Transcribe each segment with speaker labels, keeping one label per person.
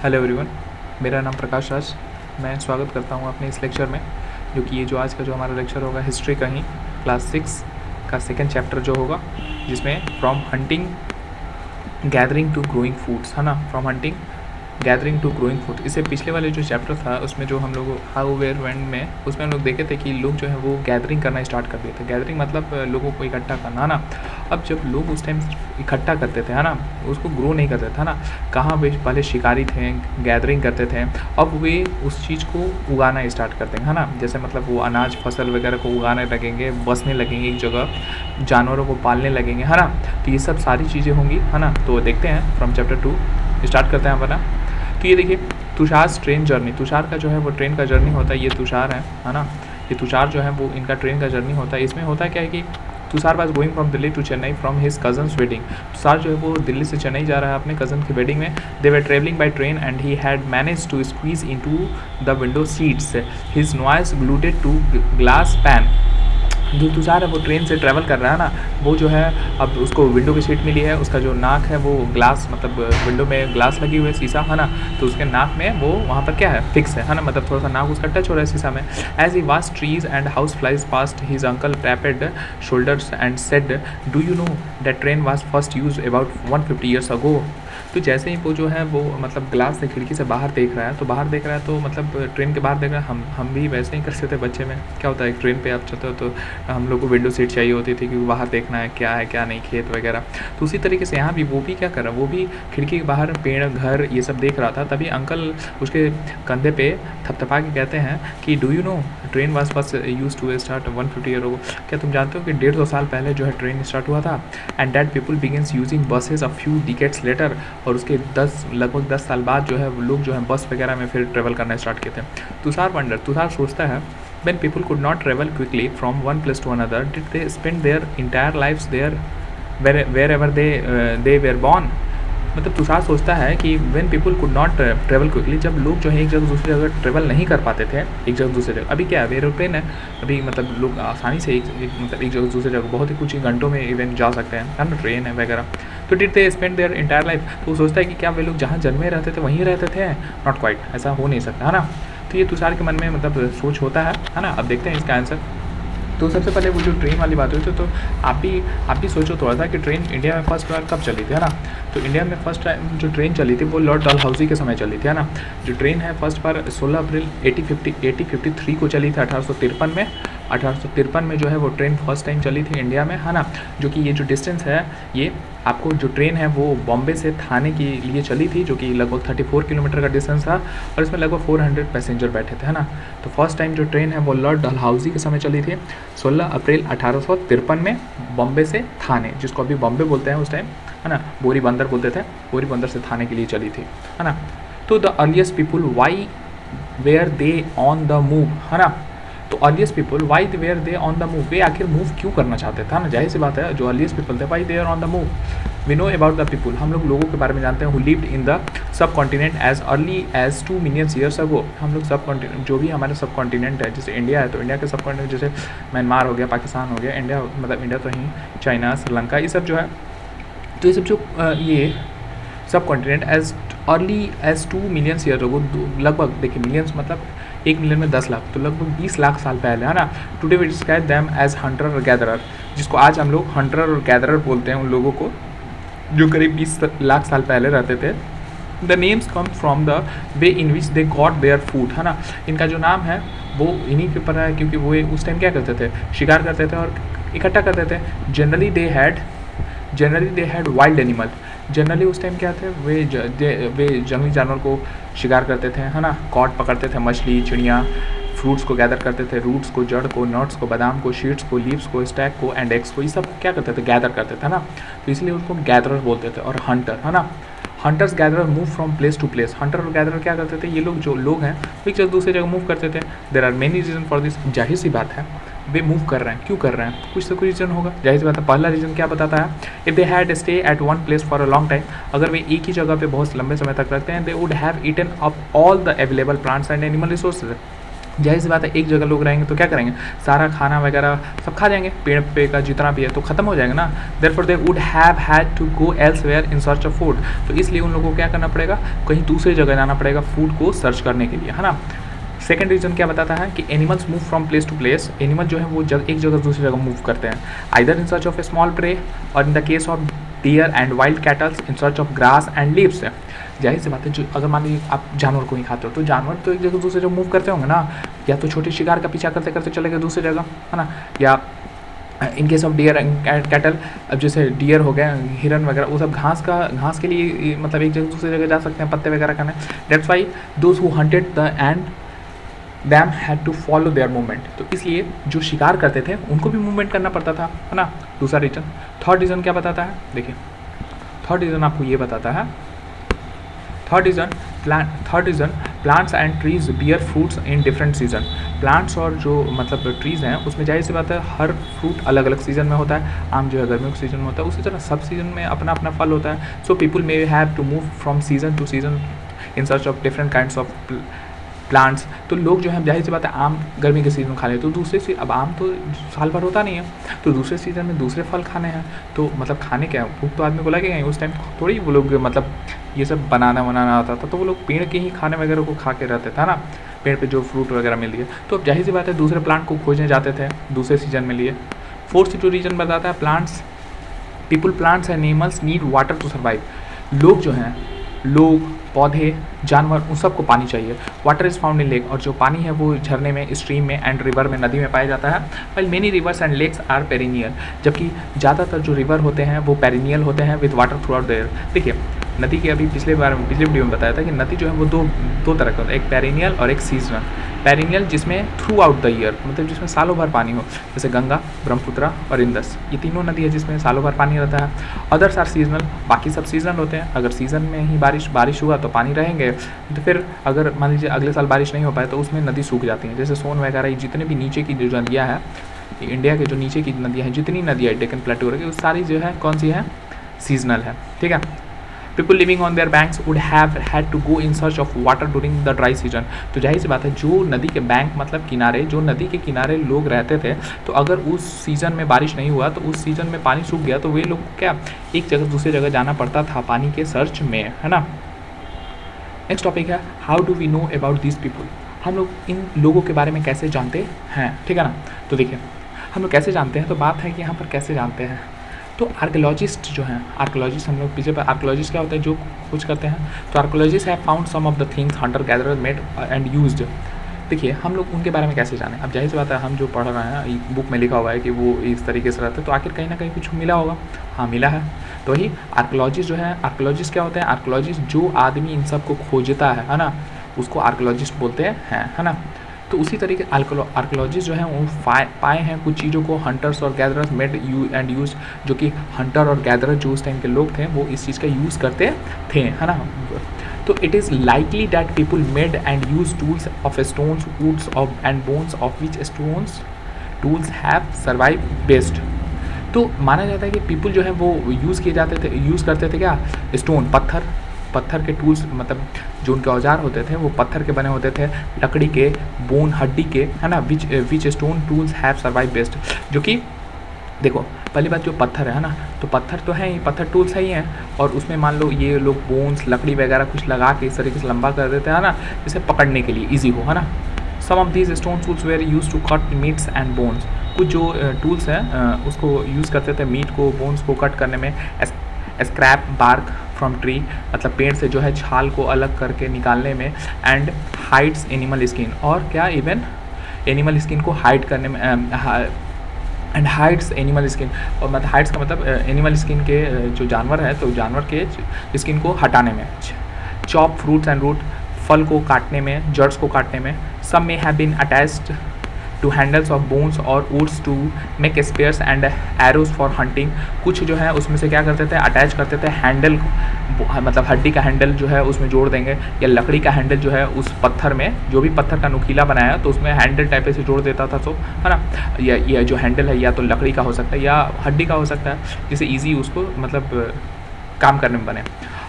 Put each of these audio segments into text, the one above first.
Speaker 1: Hello everyone, मेरा नाम प्रकाश राज। मैं स्वागत करता हूँ अपने इस लेक्चर में, जो कि ये जो आज का जो हमारा लेक्चर होगा हिस्ट्री का ही क्लास 6 का सेकेंड चैप्टर जो होगा, जिसमें from hunting gathering to growing foods, है ना। From hunting gathering to growing food. इससे पिछले वाले जो चैप्टर था उसमें जो हम लोग हाउ वेयर व्हेन में उसमें हम लोग देखे थे कि लोग जो है वो गैदरिंग करना स्टार्ट कर दिए थे। गैदरिंग मतलब लोगों को इकट्ठा करना, है ना। अब जब लोग उस टाइम इकट्ठा करते थे, है ना, उसको ग्रो नहीं करते थे, है ना। कहाँ वे पहले शिकारी थे, गैदरिंग करते थे, अब वे उस चीज़ को उगाना स्टार्ट कर देंगे, है ना। जैसे मतलब वो अनाज फसल वगैरह को उगाने लगेंगे, बसने लगेंगे एक जगह, जानवरों को पालने लगेंगे, है ना। तो ये सब सारी चीज़ें होंगी, है ना। तो देखते हैं फ्रॉम चैप्टर 2 स्टार्ट करते हैं अपना। तो ये देखिए तुषार ट्रेन जर्नी, तुषार का जो है वो ट्रेन का जर्नी होता है। ये तुषार है ना। ये तुषार जो है वो इनका ट्रेन का जर्नी होता है। इसमें होता है क्या है कि Tushar was going from Delhi to Chennai from his cousins wedding. Tushar जो है वो दिल्ली से चेन्नई जा रहा है अपने कज़न की वेडिंग में। They were travelling by train and he had managed to squeeze into the window seats his nose glued to glass pane. जो तुषार है वो ट्रेन से ट्रैवल कर रहा है ना, वो जो है अब उसको विंडो की सीट मिली है, उसका जो नाक है वो ग्लास मतलब विंडो में ग्लास लगी हुई है, शीशा, है ना। तो उसके नाक में वो वहाँ पर क्या है, फिक्स है ना, मतलब थोड़ा सा नाक उसका टच हो रहा है शीशा में। As he watched trees and house flies past his uncle tapped shoulders and said, do you know that train was first used about 150 years ago. तो जैसे ही वो जो है वो मतलब ग्लास से खिड़की से बाहर देख रहा है, तो बाहर देख रहा है तो मतलब ट्रेन के बाहर देख रहा है। हम भी वैसे ही करते थे बच्चे में। क्या होता है, एक ट्रेन पे आप चलते हो तो हम लोग को विंडो सीट चाहिए होती थी, क्योंकि बाहर देखना है क्या नहीं, खेत वगैरह। तो उसी तरीके से यहाँ भी वो भी क्या कर रहा है, वो भी खिड़की के बाहर पेड़ घर ये सब देख रहा था। तभी अंकल उसके कंधे पे थपथपा के कहते हैं कि do you know train was first use to start 150 year ago. क्या तुम जानते हो कि 150 साल पहले जो है ट्रेन स्टार्ट हुआ था। And that people begins using buses a few decades later. और उसके लगभग 10 साल बाद जो है वो लोग जो है बस वगैरह में फिर ट्रेवल करना स्टार्ट किए थे। तुषार सोचता है, when people could not travel quickly from one place to another, did they spend their entire lives there wherever they were born। मतलब तुषार सोचता है कि when people could not travel quickly, जब लोग जो है एक जगह दूसरी जगह ट्रेवल नहीं कर पाते थे, एक जगह दूसरी जगह, अभी क्या है एरोप्लेन है, अभी मतलब लोग आसानी से मतलब एक जगह दूसरी जगह बहुत ही कुछ ही घंटों में इवन जा सकते हैं, है ना, ट्रेन है वगैरह। तो did they spend their entire life. तो वो सोचता है कि क्या वे लोग जहाँ जन्मे रहते थे वहीं रहते थे। नॉट क्वाइट, ऐसा हो नहीं सकता, है ना। तो ये तुषार के मन में मतलब सोच होता है ना। अब देखते हैं इसका आंसर। तो सबसे पहले वो जो ट्रेन वाली बात हुई थी, तो आप भी सोचो थोड़ा सा कि ट्रेन इंडिया में फर्स्ट बार कब चली थी, है ना। तो इंडिया में फर्स्ट टाइम जो ट्रेन चली थी वो लॉर्ड डलहौजी के समय चली थी, है ना। जो ट्रेन है फर्स्ट बार 16 अप्रैल 1853 को चली थी, 1853 में। 1853 में जो है वो ट्रेन फर्स्ट टाइम चली थी इंडिया में, है ना। जो कि ये जो डिस्टेंस है, ये आपको जो ट्रेन है वो बॉम्बे से थाने के लिए चली थी, जो कि लगभग 34 किलोमीटर का डिस्टेंस था, और इसमें लगभग 400 पैसेंजर बैठे थे, है ना। तो फर्स्ट टाइम जो ट्रेन है वो लॉर्ड डलहौजी के समय चली थी 16 अप्रैल 1853 में, बॉम्बे से थाने, जिसको अभी बॉम्बे बोलते हैं उस टाइम, है ना, बोरी बंदर बोलते थे, बोरी बंदर से थाने के लिए चली थी, है ना। तो the earliest people why were they on the move, है ना। तो earliest people why were they on the move, वे आखिर मूव क्यों करना चाहते थे, ना, जाहिर सी बात है। जो अर्लीस्ट पीपल थे, why they are on the move. We know about the people, हम लोग लोगों के बारे में जानते हैं, who lived in the subcontinent as early as 2 million years ago. हम लोग सब कॉन्टिनेंट, जो भी हमारे सब कॉन्टिनेंट है, जैसे इंडिया है तो इंडिया के सब कॉन्टिनेंट, जैसे म्यांमार हो गया, पाकिस्तान हो गया, इंडिया मतलब इंडिया तो ही, चाइना, श्रीलंका, ये सब जो है, तो ये सब जो ये subcontinent as early as 2 million year ago, लगभग देखिए मिलियंस मतलब 1 मिलियन में 10 लाख, तो लगभग 20 लाख साल पहले, है ना। Today we describe them as hunter और गैदरर, जिसको आज हम लोग हंटर और गैदरर बोलते हैं उन लोगों को जो करीब 20 लाख साल पहले रहते थे। The names come from the way in which they got their food, है ना। इनका जो नाम है वो इन्हीं के ऊपर है, क्योंकि वो उस टाइम क्या करते थे, शिकार करते थे और इकट्ठा करते थे। Generally they had wild animal. Generally उस टाइम क्या थे, वे जंगली जानवर को शिकार करते थे, है ना। कॉट पकड़ते थे, मछली, चिड़िया, फ्रूट्स को गैदर करते थे, रूट्स को, जड़ को, नट्स को, बादाम को, शीड्स को, लीव्स को, स्टैक को एंड एग्स को, ये सब क्या करते थे, गैदर करते थे, ना। तो इसलिए उसको गैदरर बोलते थे। और हंटर, है ना, hunters gatherer move from place to place. Hunter और गैदरर क्या करते थे, ये लोग जो लोग हैं वो एक जगह दूसरी जगह मूव करते थे। There are many reason for this, जाहिर सी बात है वे मूव कर रहे हैं, क्यों कर रहे हैं, कुछ तो कुछ रीजन होगा, जाहिर सी बात है। पहला रीजन क्या बताता है, if they had stay at one place for a long time, अगर वे एक ही जगह पे बहुत लंबे समय तक रहते हैं, they would have eaten up all the available plants and animal resources. जाहिर सी बात है एक जगह लोग रहेंगे तो क्या करेंगे, सारा खाना वगैरह सब खा जाएंगे, पेड़ पे का जितना भी है तो ख़त्म हो जाएगा ना। Therefore they would have had to go elsewhere in search of food. तो इसलिए उन लोगों को क्या करना पड़ेगा, कहीं दूसरी जगह जाना पड़ेगा फूड को सर्च करने के लिए, है ना। सेकेंड रीज़न क्या बताता है कि animals move from place to place. Animal जो है वो एक जगह से दूसरी जगह मूव करते हैं, either in search of a small prey और in the case of deer and wild cattles in search of grass and leaves. जाहिर सी बात है, जो अगर मान लीजिए आप जानवर को ही खाते हो तो जानवर तो एक जगह दूसरी जगह मूव करते होंगे ना, या तो छोटे शिकार का पीछा करते करते चले गए दूसरी जगह, है ना, या in case of deer and cattle, अब जैसे डियर हो गए, हिरन वगैरह, वो सब घास के लिए मतलब एक जगह दूसरी जगह जा सकते हैं पत्ते वगैरह खाने। That's why those who hunted the and them had to follow their movement. तो इसलिए जो शिकार करते थे उनको भी मूवमेंट करना पड़ता था, है ना, दूसरा रीज़न। थर्ड रीज़न क्या बताता है, देखिए थर्ड रीज़न आपको ये बताता है, third reason plants and trees bear fruits in different season. Plants और जो मतलब ट्रीज़ हैं उसमें जाहिर सी बात है हर फ्रूट अलग अलग सीज़न में होता है। आम जो है गर्मियों के सीज़न में होता है, उसी तरह सब सीज़न में अपना अपना फल होता है। So people may have to move from season to season in search of different kinds of plants. तो लोग जो है जाहिर सी बात है आम गर्मी के सीज़न में खा लेते, तो दूसरे अब आम तो साल भर होता नहीं है, तो दूसरे सीज़न में दूसरे फल खाने हैं, तो मतलब खाने क्या है, भूख तो आदमी को लगेगा ही। उस टाइम थोड़ी वो लोग मतलब ये सब बनाना आता था, तो वो लोग पेड़ के ही खाने वगैरह को खा के रहते थे ना, पेड़ पे जो फ्रूट वगैरह मिल रही है। तो अब जाहिर सी बात है दूसरे प्लांट को खोजने जाते थे दूसरे सीजन में लिए। फोर्थ जो रीजन बताता है plants and animals need water to survive. लोग जो हैं, लोग, पौधे, जानवर, उन सबको पानी चाहिए। Water is found in lake, और जो पानी है वो झरने में, स्ट्रीम में एंड रिवर में, नदी में पाया जाता है। Well many rivers and lakes are perennial, जबकि ज़्यादातर जो रिवर होते हैं वो पेरिनियल होते हैं with water through out the year. देखिए नदी के अभी पिछले वीडियो में बताया था कि नदी जो है वो दो तरह का होता है, एक पेरिनियल और एक सीजनल। पेरिनियल जिसमें थ्रू आउट द ईयर, मतलब जिसमें सालों भर पानी हो, जैसे गंगा, ब्रह्मपुत्र और इंदस, ये तीनों नदी है जिसमें सालों भर पानी रहता है। अदर्स आर सीजनल, बाकी सब सीजनल होते हैं। अगर सीज़न में ही बारिश हुआ तो पानी रहेंगे, तो फिर अगर मान लीजिए अगले साल बारिश नहीं हो पाए तो उसमें नदी सूख जाती है। जैसे सोन वगैरह, ये जितने भी नीचे की जो नदियाँ हैं, इंडिया के जो नीचे की नदियाँ हैं, जितनी नदियाँ डेक्कन प्लेटू वगैरह, वो सारी जो है कौन सी है, सीजनल है, ठीक है। People living on their banks would have had to go in search of water during the dry season. तो जाहिर सी बात है जो नदी के बैंक मतलब किनारे, जो नदी के किनारे लोग रहते थे, तो अगर उस सीज़न में बारिश नहीं हुआ तो उस सीज़न में पानी सूख गया तो वे लोग क्या एक जगह दूसरी जगह जाना पड़ता था पानी के सर्च में, है ना। नेक्स्ट टॉपिक है how do we know about this people. हम लोग इन लोगों के बारे में कैसे जानते हैं, ठीक है ना। तो देखिए हम लोग कैसे जानते हैं, तो बात है कि यहाँ पर कैसे जानते हैं। तो आर्कियोलॉजिस्ट जो हैं, आर्कियोलॉजिस्ट हम लोग पीछे पर, आर्कियोलॉजिस्ट क्या होते हैं, जो खोज करते हैं। तो archaeologist have found some of the things hunter gatherer made and used. देखिए हम लोग उनके बारे में कैसे जाने, अब जाहिर सी बात है हम जो पढ़ रहे हैं बुक में लिखा हुआ है कि वो इस तरीके से रहते हैं, तो आखिर कहीं ना कहीं कुछ मिला होगा, हाँ मिला है। तो वही आर्कियोलॉजिस्ट जो है, आर्कियोलॉजिस्ट क्या होते हैं, आर्कियोलॉजिस्ट जो आदमी इन सब को खोजता है ना, उसको आर्कियोलॉजिस्ट बोलते हैं, है ना। तो उसी तरीके आर्कियोलॉजिस्ट जो हैं वो पाए हैं कुछ चीज़ों को, हंटर्स और गैदरर्स मेड एंड यूज, जो कि हंटर और गैदरर जो उस टाइम के लोग थे वो इस चीज़ का यूज़ करते थे, है ना। तो it is likely that people made and use tools of stones, woods of and bones of which stones tools have survive best. तो माना जाता है कि पीपल जो है वो यूज़ करते थे क्या, स्टोन, पत्थर के टूल्स, मतलब जो उनके औजार होते थे वो पत्थर के बने होते थे, लकड़ी के, बोन, हड्डी के, है ना। Which stone tools have survive best, जो कि देखो पहली बात जो पत्थर है ना, तो पत्थर तो है ही, पत्थर टूल्स है ही हैं, और उसमें मान लो ये लोग बोन्स, लकड़ी वगैरह कुछ लगा के इस तरीके से लंबा कर देते हैं ना, जिसे पकड़ने के लिए ईजी हो, है ना। Some of these stone tools were use to cut meats and bones. कुछ जो टूल्स हैं उसको यूज़ करते थे मीट को, बोन्स को कट करने में। स्क्रैप बार्क फ्रॉम ट्री, मतलब पेड़ से जो है छाल को अलग करके निकालने में। एंड हाइड्स एनिमल स्किन, और क्या इवन एनिमल स्किन को हाइड करने में, एंड हाइड्स एनिमल स्किन, और मतलब हाइड्स का मतलब एनिमल स्किन के जो जानवर है तो जानवर के स्किन को हटाने में। चॉप फ्रूट्स एंड रूट, फल को काटने में, जड़्स को काटने में। Some may have been attached to handles of bones और woods to make spears and arrows for hunting. कुछ जो है उसमें से क्या करते थे, अटैच करते थे हैंडल, मतलब हड्डी का हैंडल जो है उसमें जोड़ देंगे, या लकड़ी का हैंडल जो है उस पत्थर में, जो भी पत्थर का नुकीला बनाया तो उसमें हैंडल टाइप से जोड़ देता था, तो है ना। या जो हैंडल है या तो लकड़ी का हो सकता है या हड्डी का हो सकता है, जिससे ईजी उसको मतलब काम करने में बने।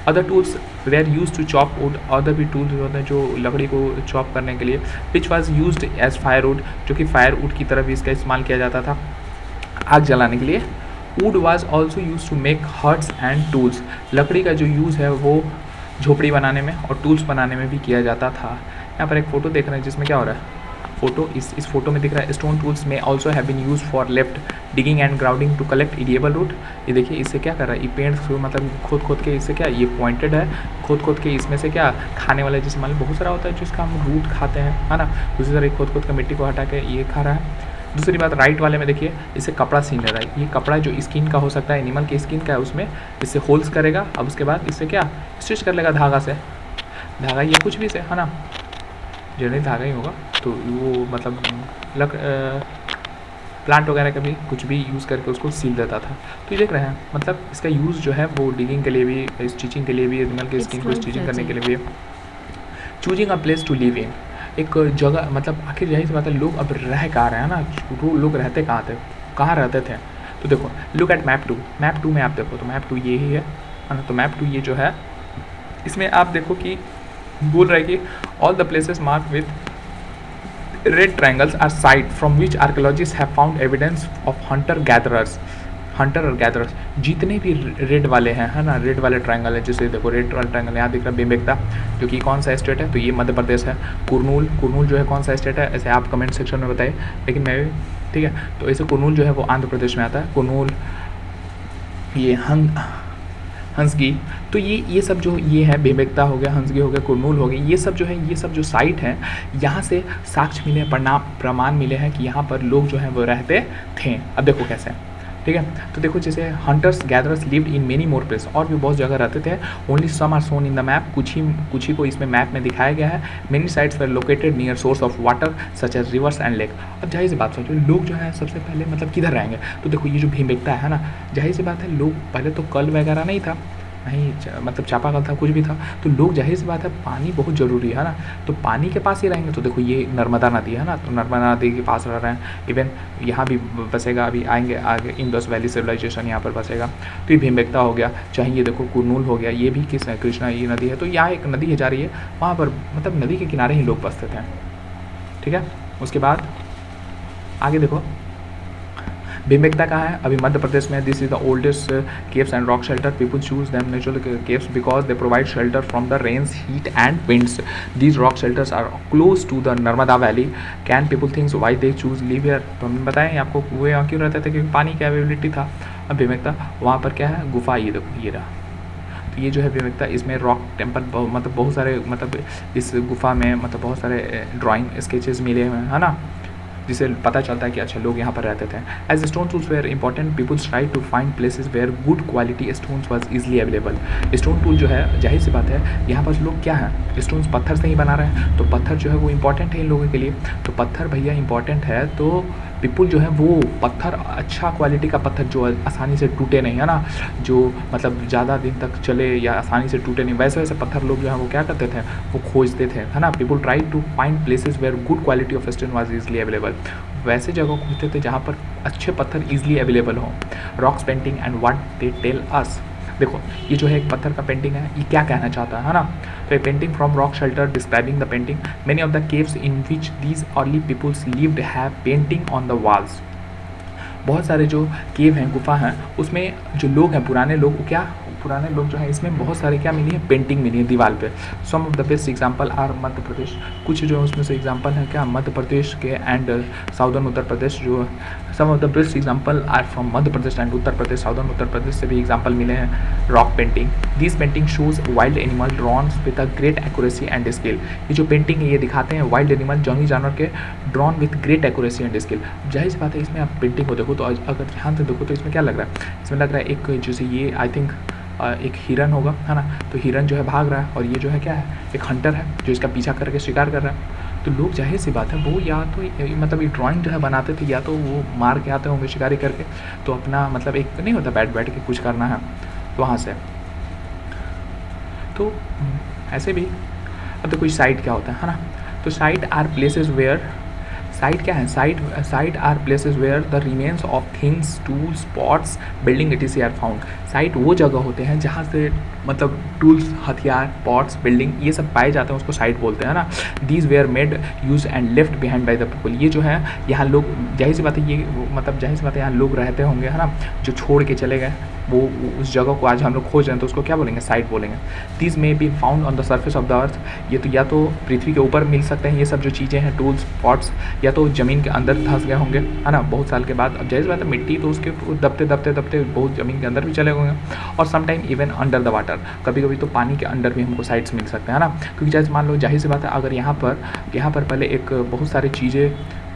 Speaker 1: Other tools were use to chop wood, other भी टूल्स होते हैं जो लकड़ी को चॉप करने के लिए, which was use as fire wood, जो कि फायर वुड की तरफ इसका इस्तेमाल किया जाता था आग जलाने के लिए। Wood was also use to make huts and tools, लकड़ी का जो यूज़ है वो झोपड़ी बनाने में और टूल्स बनाने में भी किया जाता था। यहाँ पर एक फ़ोटो देख रहे हैं जिसमें क्या हो रहा है, फोटो इस फोटो में दिख रहा है, stone tools may also have been use for left digging and grounding to collect edible root. ये देखिए इससे क्या कर रहा है, ये पेड़ मतलब खोद के इससे क्या, ये पॉइंटेड है, खोद के इसमें से क्या खाने वाला, जैसे मान लो बहुत सारा होता है जिसका हम रूट खाते हैं, है ना, उसी तरह खोद के मिट्टी को हटा के ये खा रहा है। दूसरी बात राइट वाले में देखिए, इससे कपड़ा सीन ले रहा है, ये कपड़ा जो स्किन का हो सकता है, एनिमल की स्किन का है, उसमें इससे होल्स करेगा, अब उसके बाद इससे क्या स्टिच कर लेगा धागा से, धागा ये कुछ भी से, है ना, जनरली धागा ही होगा, तो वो मतलब प्लांट वगैरह का भी कुछ भी यूज़ करके उसको सील देता था। तो ये देख रहे हैं मतलब इसका यूज़ जो है वो डिगिंग के लिए भी, स्टिचिंग के लिए भी, एनिमल के स्किन को स्टिचिंग करने के लिए भी। Choosing a place to live in, एक जगह मतलब आखिर यही सी बात है, लोग अब रह कहाँ रहे हैं ना, वो लोग रहते कहाँ थे, कहाँ रहते थे। तो देखो लुक एट मैप 2, मैप 2 में आप देखो तो मैप 2 ये ही है ना, तो मैप 2 ये जो है इसमें आप देखो कि बोल रहा है कि all the places mark with red triangles are site from which archaeologist have found evidence of hunter और गैदरर्स, जितने भी रेड वाले हैं, है ना, रेड वाले ट्रायंगल है, जैसे देखो रेड वाला ट्रायंगल यहाँ दिख रहा है बेमेगता, जो कि कौन सा स्टेट है, तो ये मध्य प्रदेश है। कुरनूल जो है कौन सा स्टेट है, ऐसे आप कमेंट सेक्शन में बताइए, लेकिन मैं भी ठीक है, तो ऐसे कुरनूल जो है वो आंध्र प्रदेश में आता है, कुरनूल, ये हंसगी, तो ये सब जो ये है बेमेगता हो गया, हंसगी हो गया, कुरनूल हो गया, ये सब जो है, ये सब जो साइट है, यहाँ से साक्ष्य मिले, प्रमाण मिले हैं कि यहाँ पर लोग जो हैं वो रहते थे। अब देखो कैसे, ठीक है, तो देखो जैसे hunters gatherers lived in many more place, और भी बहुत जगह रहते थे, only some are shown in the map, कुछ ही को इसमें मैप में दिखाया गया है। Many sites were located near source of water such as rivers and lake. अब जाहिर सी बात सोचो, लोग जो है सबसे पहले मतलब किधर रहेंगे, तो देखो ये जो भीमबेटका है ना, जाहिर सी बात है लोग पहले तो कल वगैरह नहीं था, नहीं मतलब चापाकल था, कुछ भी था, तो लोग जाहिर सी बात है पानी बहुत ज़रूरी है ना, तो पानी के पास ही रहेंगे। तो देखो ये नर्मदा नदी है ना, तो नर्मदा नदी के पास रह रहे हैं, इवन यहाँ भी बसेगा, अभी आएंगे आगे इंडस वैली सिविलाइजेशन यहाँ पर बसेगा। तो ये भीमबेटका हो गया, चाहे ये देखो कुरनूल हो गया, ये भी किस है, कृष्णा ये नदी है, तो यहाँ एक नदी जा रही है, वहाँ पर मतलब नदी के किनारे ही लोग बसते थे, ठीक है। उसके बाद आगे देखो भीमबेटका कहाँ है, अभी मध्य प्रदेश में। This is the oldest caves and rock shelter, people choose them natural caves because they provide shelter from the rains heat and winds. These rock shelters are close to the Narmada valley. Can people thinks why they choose live here, तो हमने बताएं आपको कुएं यहाँ क्यों रहते थे, क्योंकि पानी की अवेलेबिलिटी था। अब भीमबेटका वहाँ पर क्या है, गुफा, ये देखो ये रहा, तो ये जो है भीमबेटका, इसमें रॉक टेम्पल मतलब बहुत सारे मतलब इस गुफा में मतलब बहुत सारे ड्राइंग स्केचेस मिले हुए हैं, है ना, जिससे पता चलता है कि अच्छा लोग यहाँ पर रहते थे। As stone tools were important, peoples try to find places where good quality stones was easily available. Stone tool जो है जाहिर सी बात है, यहाँ पर लोग क्या है स्टोन्स पत्थर से ही बना रहे हैं, तो पत्थर जो है वो इंपॉर्टेंट है इन लोगों के लिए, तो पत्थर भैया इंपॉर्टेंट है, तो पीपल जो है वो पत्थर, अच्छा क्वालिटी का पत्थर जो आसानी से टूटे नहीं, है ना, जो मतलब ज़्यादा दिन तक चले या आसानी से टूटे नहीं, वैसे वैसे पत्थर लोग जो है वो क्या करते थे, वो खोजते थे, है ना। People try to find places where good quality of stone was easily available, वैसे जगह खोजते थे जहाँ पर अच्छे पत्थर ईजिली अवेलेबल हों। Rocks painting and what they tell us, देखो ये जो है एक पत्थर का पेंटिंग है, ये क्या कहना चाहता है ना, तो a painting from rock shelter describing the painting, many of the caves in which these early peoples lived have painting on the walls. बहुत सारे जो केव हैं, गुफा हैं, उसमें जो लोग हैं पुराने लोग, क्या पुराने लोग जो हैं इसमें बहुत सारे क्या मिली है, पेंटिंग मिली है दीवार पे। Some of the best example are Madhya Pradesh, कुछ जो उसमें से एग्जांपल है क्या मध्य प्रदेश के एंड साउदर्न उत्तर प्रदेश, जो some of the best example are from Madhya Pradesh and Uttar Pradesh, southern Uttar Pradesh से भी एग्जांपल मिले हैं। Rock painting, this painting shows wild animal drawn with a great accuracy and skill. ये जो पेंटिंग है ये दिखाते हैं वाइल्ड एनिमल, जंगली जानवर के, drawn with great accuracy and skill. जाहिर सी बात है इसमें आप पेंटिंग को देखो तो अगर ध्यान से देखो तो इसमें क्या लग रहा है, इसमें लग रहा है एक जैसे ये आई थिंक एक हिरन होगा, है ना, तो हिरन जो है भाग रहा है और ये जो है क्या है, एक हंटर है जो इसका पीछा करके शिकार कर रहा है। तो लोग जाहिर सी बात है वो या तो मतलब ये ड्राइंग जो है बनाते थे, या तो वो मार के आते होंगे शिकारी करके, तो अपना मतलब एक नहीं होता बैठ के कुछ करना है तो वहाँ से, तो ऐसे भी। अब तो कोई साइट क्या होता है ना, तो site are places where, site क्या है, site are places where the remains of things, tools, pots, building etc are found. Site वो जगह होते हैं जहाँ से मतलब टूल्स, हथियार, पॉट्स, बिल्डिंग ये सब पाए जाते हैं, उसको साइट बोलते हैं ना। These were made, use and left behind by the people. ये जो है यहाँ लोग, जाहिर सी बात है ये मतलब जाहिर सी बात है यहाँ लोग रहते होंगे, है ना, जो छोड़ के चले गए, वो उस जगह को आज हम लोग खोज रहे हैं तो उसको क्या बोलेंगे, साइट बोलेंगे। These may be found on the surface of the earth. ये तो या तो पृथ्वी के ऊपर मिल सकते हैं ये सब जो चीज़ें हैं, टूल्स, पॉट्स, या तो ज़मीन के अंदर धंस गए होंगे, है ना, बहुत साल के बाद। अब जाहिर बात है मिट्टी तो उसके दबते दबते दबते बहुत ज़मीन के अंदर भी चले होंगे, और sometime even under the water, कभी कभी तो पानी के अंदर भी हमको साइट्स मिल सकते हैं, है ना। क्योंकि जैसे मान लो, जाहिर सी बात है अगर यहाँ पर पहले एक बहुत सारी चीज़ें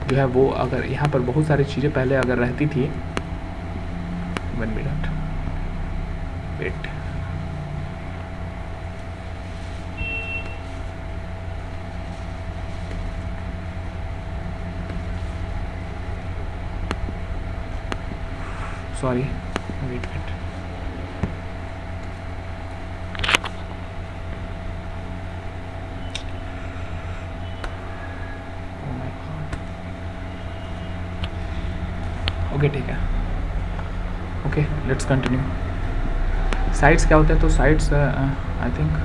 Speaker 1: जो है वो, अगर यहाँ पर बहुत सारी चीज़ें पहले अगर रहती थी, 1 minute wait, sorry wait, okay ठीक है, ओके लेट्स कंटिन्यू। साइट्स क्या होते हैं, तो साइट्स आई थिंक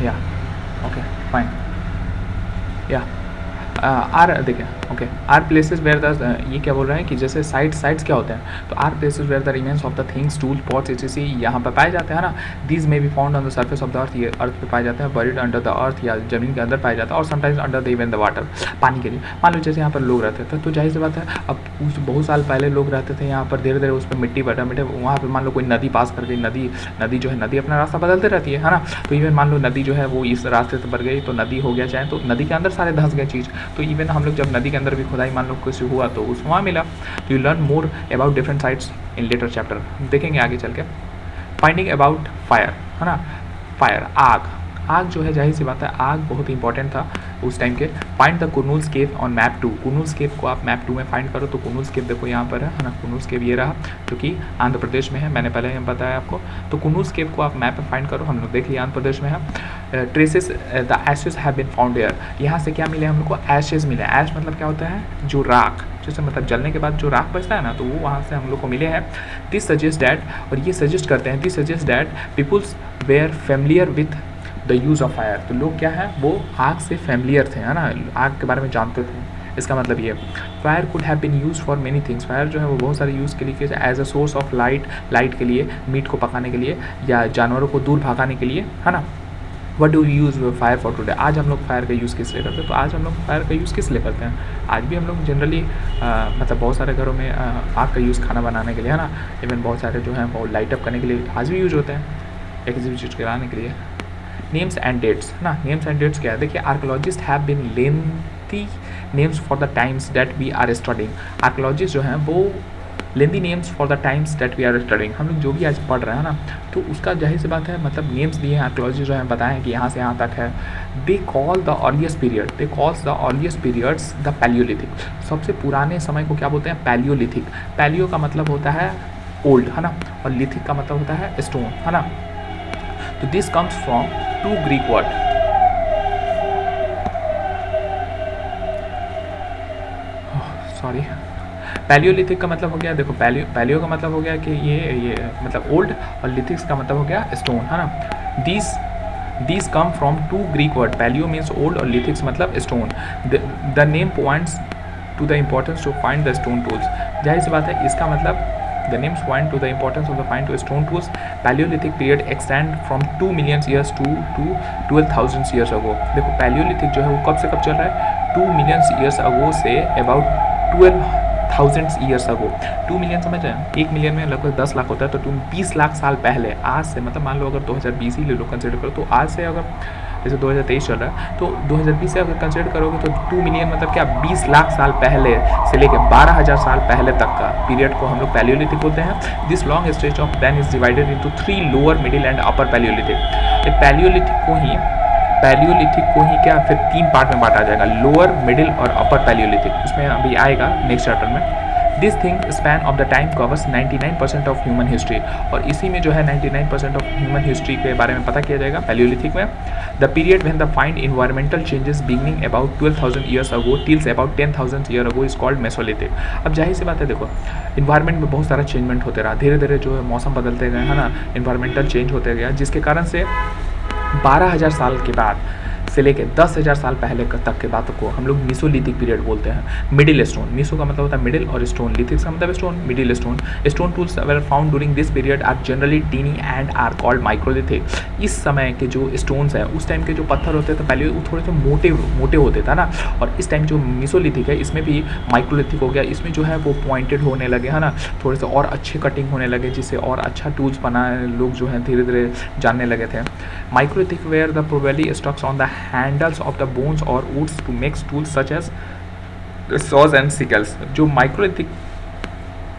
Speaker 1: या ओके फाइन या आर, देखिए okay, are places where the, ये क्या बोल रहे हैं कि जैसे साइट्स क्या होते हैं, तो are places where the remains of the things, tool, pots etc यहाँ पर पाए जाते हैं ना। These may be found on the surface of the earth, ये अर्थ पे पाए जाते हैं, बरीड अंडर द अर्थ, या जमीन के अंदर पाए जाता है, और sometimes under the even the water, पानी के लिए। मान लो जैसे यहाँ पर लोग रहते थे, तो जाहिर सी बात है अब उस बहुत साल पहले लोग रहते थे यहाँ पर, धीरे धीरे उस पर मिट्टी बटा मिटे, वहाँ पर मान लो कोई नदी पास कर गई, नदी जो है, नदी अपना रास्ता बदलते रहती है ना, तो इवन मान लो नदी जो है वो इस रास्ते से बढ़ गई तो नदी हो गया, चाहे तो नदी के अंदर सारे धंस गए चीज़, तो इवन हम लोग जब नदी के अंदर भी खुदाई मान लो कुछ हुआ तो उस वहाँ मिला। तो you learn more about different sites in later chapter, देखेंगे आगे चल के। फाइंडिंग अबाउट फायर, है ना, फायर, आग जो है, जाहिर सी बात है आग बहुत ही इंपॉर्टेंट था उस टाइम के। Find the Kurnool's cave on map 2, Kurnool's cave को आप मैप 2 में फाइंड करो, तो कुर्नूल्स केव देखो यहाँ पर है ना, कुर्नूल्स केव ये रहा जो कि आंध्र प्रदेश में है, मैंने पहले बताया आपको। तो कुर्नूल्स केव को आप मैप में फाइंड करो, हम लोग देख लिया आंध्र प्रदेश में है। Traces the ashes have been found here, यहाँ से क्या मिले हम लोग को, एशेज मिले। ऐश मतलब क्या होता है, जो राख, जैसे मतलब जलने के बाद जो राख बचता है ना, तो वो वहाँ से हम लोग को मिले हैं। दिस सजेस्ट डैट, और ये सजेस्ट करते हैं, this suggest that peoples were familiar with the use of fire, तो लोग क्या है वो आग से फेमिलियर थे, है ना, आग के बारे में जानते थे। इसका मतलब ये fire could have been use for many things, fire जो है वो बहुत सारे यूज़ के लिए, as a source of light के लिए, मीट को पकाने के लिए, या जानवरों को दूर भगाने के लिए, है ना। What do use fire for today, आज हम लोग फायर का यूज़ किस लिए करते हैं, तो आज हम लोग फायर का यूज़ किस लिए करते हैं, आज भी हम लोग जनरली मतलब बहुत सारे घरों में आग का यूज़ खाना बनाने के लिए, है ना, इवन बहुत सारे जो हैं वो लाइट अप करने के लिए आज भी यूज होते हैं, एक चीज़ कराने के लिए। नेम्स एंड डेट्स, है ना, नेम्स एंड डेट्स क्या है, देखिए archaeologist have been lengthy names for the times that we are studying, archaeologist जो हैं वो lengthy names for the times that we are studying, हम लोग जो भी आज पढ़ रहे हैं ना, तो उसका जाहिर सी बात है मतलब नेम्स दिए हैं आर्कोलॉजी जो है, बताएं कि यहाँ से यहाँ तक है। They call the earliest period, they calls the earliest periods the Palaeolithic, सबसे पुराने समय को क्या बोलते हैं, पैलियोलिथिक। पैलियो का मतलब होता है ओल्ड, है ना, और लिथिक का मतलब होता है स्टोन, है ना। तो this comes from 2 Greek word, sorry, Palaeolithic का मतलब हो गया, देखो पैलियो का मतलब हो गया कि ये मतलब ओल्ड, और लिथिक्स का मतलब हो गया स्टोन, है ना। These come from 2 Greek word, palaeo means old और लिथिक्स मतलब stone. The name points to the importance to find the stone tools, जाहिर सी बात है इसका मतलब the names point to the importance of the find to stone tools. Paleolithic period extend from 2 million years to 12,000 years ago, देखो Palaeolithic जो है वो कब से कब चल रहा है, 2 million years ago से about 12,000 years ago। 2 मिलियन समझ रहे हैं, 1 मिलियन में लगभग 10 लाख होता है, तो तुम 20 लाख साल पहले, आज से मतलब मान लो अगर 2020 ही ले लो कंसिडर करो, तो आज से अगर जैसे 2023 चल रहा है, तो 2020 से अगर कंसिडर करोगे तो 2 मिलियन मतलब क्या, 20 लाख साल पहले से लेकर 12,000 साल पहले तक का पीरियड को हम लोग पैलियोलिथिक बोलते हैं। This long stretch of then is divided into 3 lower, middle and upper palaeolithic. Palaeolithic को ही क्या फिर 3 पार्ट में बांटा जाएगा, लोअर, मिडिल और अपर पैलियोलिथिक, उसमें अभी आएगा नेक्स्ट चैप्टर में। This thing span of the time covers 99% of human history, और इसी में जो है 99% ऑफ ह्यूमन हिस्ट्री के बारे में पता किया जाएगा पैलियोलिथिक में। The period when the find environmental changes beginning about 12,000 years ago tills about 10,000 year ago is called mesolithic. अब जाहिर सी बात है, देखो इन्वायरमेंट में बहुत सारा चेंजमेंट होते रहा, धीरे धीरे जो है मौसम बदलते गए, है ना, इन्वायरमेंटल चेंज होते गया, जिसके कारण से 12,000 साल के बाद से लेकर 10,000 साल पहले तक के बात को हम लोग मीसोलिथिक पीरियड बोलते हैं। मिडिल स्टोन, मीसो का मतलब होता है मिडिल और स्टोन, लिथिक का मतलब stone, middle stone. Stone tools were found during this period are generally tiny and are called microlithic. इस समय के जो स्टोन्स है, उस टाइम के जो पत्थर होते थे पहले वो थोड़े से मोटे होते थे ना, और इस टाइम जो मीसोलिथिक है इसमें भी माइक्रोलिथिक हो गया, इसमें जो है वो पॉइंटेड होने लगे, है ना, थोड़े से और अच्छे कटिंग होने लगे, जिससे और अच्छा टूल्स बनाए लोग जो है धीरे धीरे जानने लगे थे। Microlithic were the probably strucks on the handles of the bones और woods to makes tools such as saws and sickles. जो माइक्रोलिथिक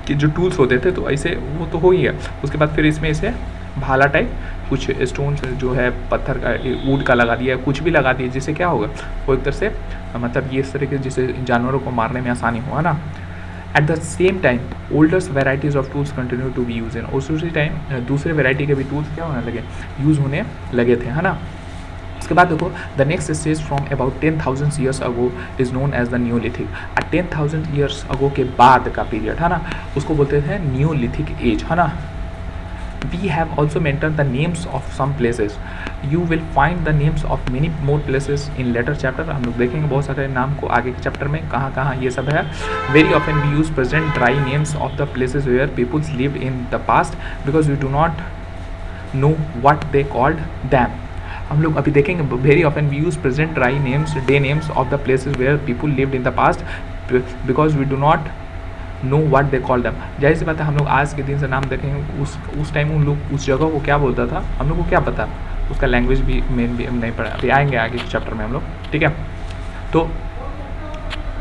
Speaker 1: के जो टूल्स होते थे तो ऐसे वो तो हो ही है, उसके बाद फिर इसमें इसे भाला टाइप कुछ स्टोन्स जो है पत्थर का वुड का लगा दिया, कुछ भी लगा दिया, जिससे क्या होगा वो एक तरह से मतलब ये इस तरह के जिससे जानवरों को मारने में आसानी हो, है ना। At the same time olders varieties of tools continue to be use in, और उसी टाइम दूसरे वेराइटी के भी टूल्स क्या होने लगे, यूज़ होने लगे थे, है ना। उसके बाद देखो the next stage from about 10,000 years ago is known as the neolithic. 10,000 years ago के बाद का पीरियड, है ना, उसको बोलते थे न्यूलिथिक एज, है ना। We have also mentioned the names of some places. You will find the names of many more places in later chapter. हम लोग देखेंगे बहुत सारे नाम को आगे के चैप्टर में कहाँ कहाँ ये सब है। Very often we use present dry names of the places where peoples lived in the past because we do not know what they called them. हम लोग अभी देखेंगे very often we use present dry names day names of the places where people lived in the past because we do not know what they call them. जाहिर सी बात है हम लोग आज के दिन से नाम देखेंगे, उस टाइम उन लोग उस जगह को क्या बोलता था हम लोग को क्या पता, उसका लैंग्वेज भी मेन भी हम नहीं पढ़ा, अभी आएंगे आगे चैप्टर में हम लोग, ठीक है। तो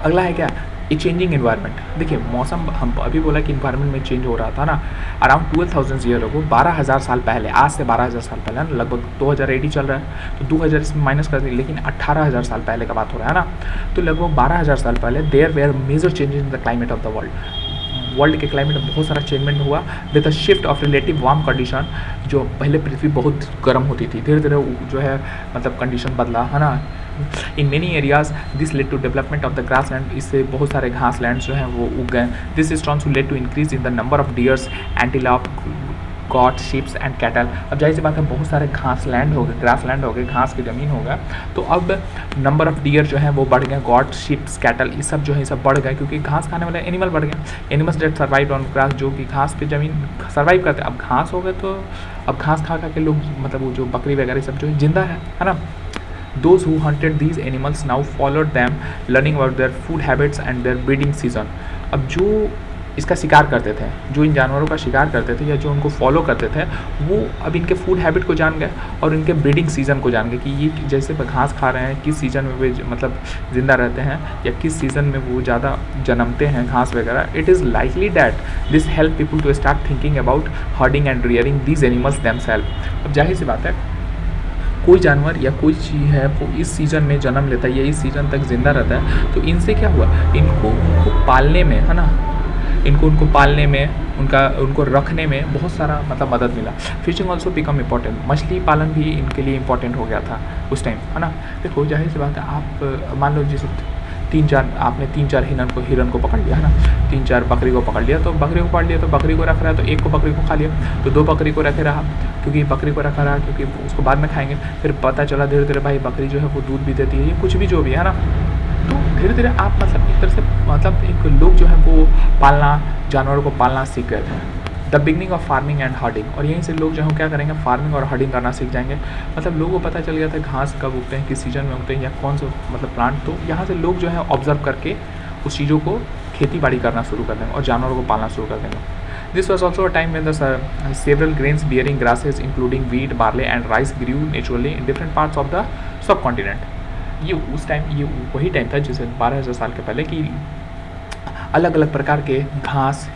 Speaker 1: अगला है क्या, ए चेंजिंग इन्वायरमेंट। देखिए मौसम हम अभी बोला कि इन्वायरमेंट में चेंज हो रहा था ना, अराउंड 12,000 ईयर अगो, 12,000 साल पहले, आज से 12,000 साल पहले ना, लगभग 2000 AD चल रहा है तो 2000 इसमें माइनस कर दी, लेकिन 18,000 साल पहले का बात हो रहा है ना, तो लगभग 12,000 साल पहले there were major changes in the climate of the world के क्लाइमेट में बहुत सारा चेंजमेंट हुआ with a shift of relative warm condition. जो पहले पृथ्वी बहुत गर्म होती थी, धीरे धीरे जो है मतलब कंडीशन बदला, है ना। In many areas this led to development of the grass land, इससे बहुत सारे घास लैंड जो हैं वो उग गए। This is to led to increase in the number of deers antelope goat sheeps and cattle. अब जाहिर सी बात है बहुत सारे घास लैंड हो गए, ग्रास लैंड हो गए, घास की ज़मीन हो गया, तो अब नंबर ऑफ डियर जो है वो बढ़ गए, गॉट शिप्स कैटल ये सब जो है ये सब बढ़ गए, क्योंकि घास खाने वाले एनिमल बढ़ गए। Animals that survive on grass, जो कि घास पे ज़मीन सर्वाइव करते हैं। अब घास हो गए तो अब घास खा के लोग मतलब वो जो बकरी वगैरह सब जो है जिंदा है ना। Those who hunted these animals now followed them, learning about their food habits and their breeding season. अब जो इसका शिकार करते थे, जो इन जानवरों का शिकार करते थे या जो उनको फॉलो करते थे, वो अब इनके फूड हैबिट को जान गए और इनके ब्रीडिंग सीज़न को जान गए कि ये जैसे घास खा रहे हैं, किस सीज़न में वे मतलब ज़िंदा रहते हैं या किस सीज़न में वो ज़्यादा जन्मते हैं घास वगैरह। It is likely that this help people to start thinking about herding and rearing these animals themself. अब जाहिर सी बात है कोई जानवर या कोई चीज़ है वो इस सीज़न में जन्म लेता है या इस सीज़न तक ज़िंदा रहता है, तो इनसे क्या हुआ, उनको पालने में, है ना, उनको पालने में, उनको रखने में बहुत सारा मतलब मदद मिला। फिशिंग ऑल्सो बिकम इम्पॉर्टेंट, मछली पालन भी इनके लिए इम्पॉर्टेंट हो गया था उस टाइम, है ना। देखो जाहिर सी बात है आप मान लो जैसे आपने तीन चार हिरन को पकड़ लिया, है ना, 3-4 बकरी को पकड़ लिया, तो बकरी को पकड़ लिया तो बकरी को रख रहा है, तो एक को बकरी को खा लिया, तो 2 बकरी को रखे रहा, क्योंकि बकरी को रखा रहा क्योंकि उसको बाद में खाएंगे। फिर पता चला धीरे धीरे भाई बकरी जो है वो दूध भी देती है, ये कुछ भी जो भी है ना, तो धीरे धीरे आप मतलब एक तरह से मतलब एक लोग जो है वो जानवरों को पालना सीख गए थे। The beginning of farming and herding, और यहीं से लोग जो है क्या करेंगे, फार्मिंग और हर्डिंग करना सीख जाएंगे। मतलब लोगों को पता चल गया था घास कब उगते हैं, किस सीजन में उगते हैं या कौन से मतलब प्लांट, तो यहाँ से लोग जो है ऑब्जर्व करके उस चीज़ों को खेती बाड़ी करना शुरू कर देंगे और जानवरों को पालना शुरू कर देंगे। This was also a time when the several grains bearing grasses including wheat, barley and rice grew naturally in different parts of the subcontinent. ये उस टाइम ये वही टाइम था जैसे 12,000 साल के पहले कि अलग अलग प्रकार के घास,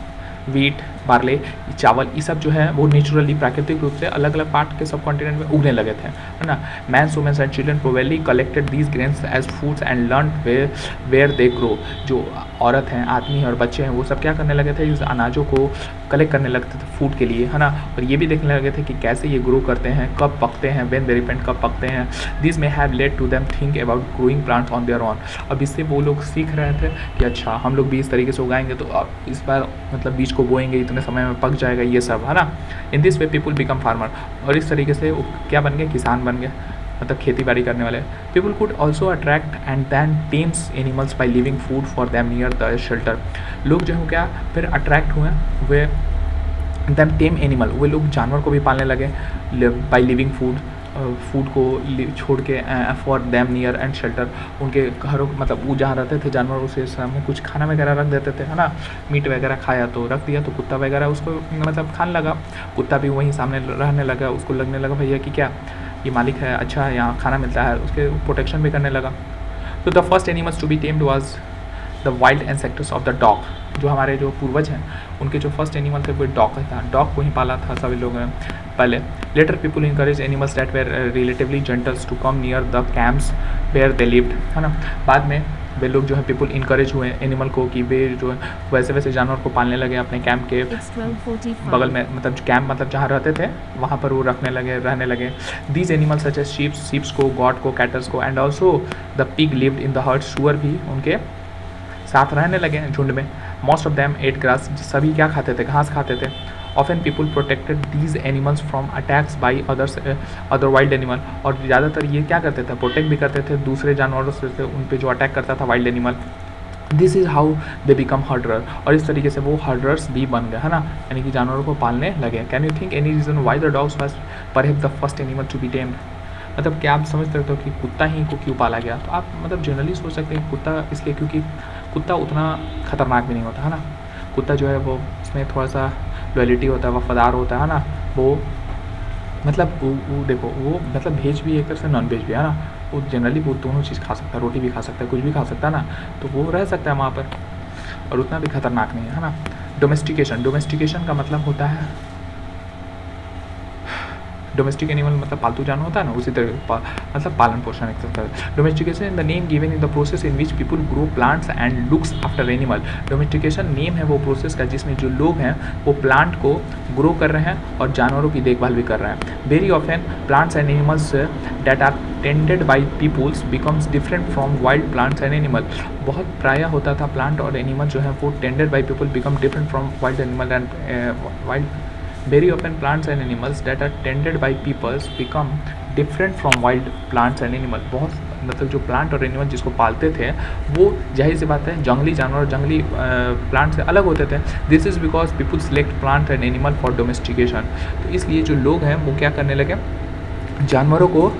Speaker 1: वीट, बार्ले, चावल, ये सब जो है वो नेचुरली प्राकृतिक रूप से अलग अलग पार्ट के सब कॉन्टिनेंट में उगने लगे थे, है ना। Mans, womens and children probably collected these grains as foods and learn where they grow. जो औरत हैं, आदमी हैं और बच्चे हैं, वो सब क्या करने लगे थे, इस अनाजों को कलेक्ट करने लगते थे फूड के लिए, है ना। और ये भी देखने लगे थे कि कैसे ये ग्रो करते हैं, कब पकते हैं, व्हेन दे रिपेंड, कब पकते हैं। This may have led to them think about growing plants on their own. अब इससे वो लोग सीख रहे थे कि अच्छा हम लोग भी इस तरीके से उगाएंगे तो अब इस बार मतलब बीज को बोएंगे, इतने समय में पक जाएगा, ये सब, है ना। In this way people become farmer, और इस तरीके से वो क्या बन गए, किसान बन गए, मतलब खेती बाड़ी करने वाले। People could also attract and then tames animals by leaving food for them near the shelter. लोग जो है क्या फिर अट्रैक्ट हुए, वे दैम टेम एनिमल, वे लोग जानवर को भी पालने लगे बाई लिविंग फूड, फूड को छोड़ के for them near and shelter. उनके घरों मतलब वो जहाँ रहते थे जानवर, उसे सामने कुछ खाना वगैरह रख देते थे, है ना। मीट वगैरह खाया तो रख दिया, तो कुत्ता वगैरह उसको मतलब खाने लगा, कुत्ता भी वहीं सामने रहने लगा, उसको लगने लगा भैया कि क्या ये मालिक है, अच्छा यहाँ खाना मिलता है, उसके प्रोटेक्शन भी करने लगा। तो the first animals to be tamed was the wild ancestors of the dog. जो हमारे जो पूर्वज हैं उनके जो फर्स्ट एनिमल थे वो डॉग था, डॉग को ही पाला था सभी लोगों ने पहले। Later people encourage animals that were relatively gentles to come near the camps where they lived, है ना। बाद में वे लोग जो है पीपल इनकरेज हुए एनिमल को कि वे जो है वैसे वैसे जानवर को पालने लगे अपने कैंप के बगल में, मतलब कैंप मतलब जहाँ रहते थे वहाँ पर वो रहने लगे। These animal such as sheeps को, गॉट को, कैटल्स को, and also the pig lived in the herd, सुअर भी उनके साथ रहने लगे झुंड में। Most of them ate grass, सभी क्या खाते थे, घास खाते थे। Often people protected these animals from attacks by other wild animal, और ज़्यादातर ये क्या करते थे, प्रोटेक्ट भी करते थे दूसरे जानवरों से उन पे जो अटैक करता था wild animal. This is how they become herderer, और इस तरीके से वो हर्डरर्स भी बन गए, है ना, यानी कि जानवरों को पालने लगे। Can you think any reason why the dogs was perhaps the first animal to be tamed. मतलब क्या आप समझ सकते हो कि कुत्ता ही को क्यों पाला गया। तो आप मतलब जनरली सोच सकते हैं कुत्ता इसलिए क्योंकि कुत्ता उतना ख़तरनाक भी नहीं होता, है ना। कुत्ता जो है वो उसमें थोड़ा सा लॉयल्टी होता है, वफादार होता है ना। वो मतलब वो देखो वो मतलब वेज भी एक तरह से नॉन वेज भी, है ना। वो जनरली वो दोनों चीज़ खा सकता है, रोटी भी खा सकता है, कुछ भी खा सकता है ना, तो वो रह सकता है वहाँ पर और उतना भी खतरनाक नहीं है ना। डोमेस्टिकेशन का मतलब होता है, डोमेस्टिक एनिमल मतलब पालतू जानवर होता है ना, उसी तरह मतलब पालन पोषण एक तरह का। Domestication in the name given in the process in which people grow plants and looks after animal. Domestication name है वो प्रोसेस का जिसमें जो लोग हैं वो प्लांट को ग्रो कर रहे हैं और जानवरों की देखभाल भी कर रहे हैं। Very often plants and animals that are tended by peoples becomes different from wild plants and animal. बहुत प्रायः होता था प्लांट और एनिमल जो है वो tended by people become different from wild animal and wild. Very often plants and animals that are tended by peoples become different from wild plants and animal। बहुत मतलब जो प्लांट और एनिमल जिसको पालते थे वो जाहिर सी बात है जंगली जानवर और जंगली प्लांट से अलग होते थे। This is because people select plant and animal for domestication. तो इसलिए जो लोग हैं वो क्या करने लगे, जानवरों को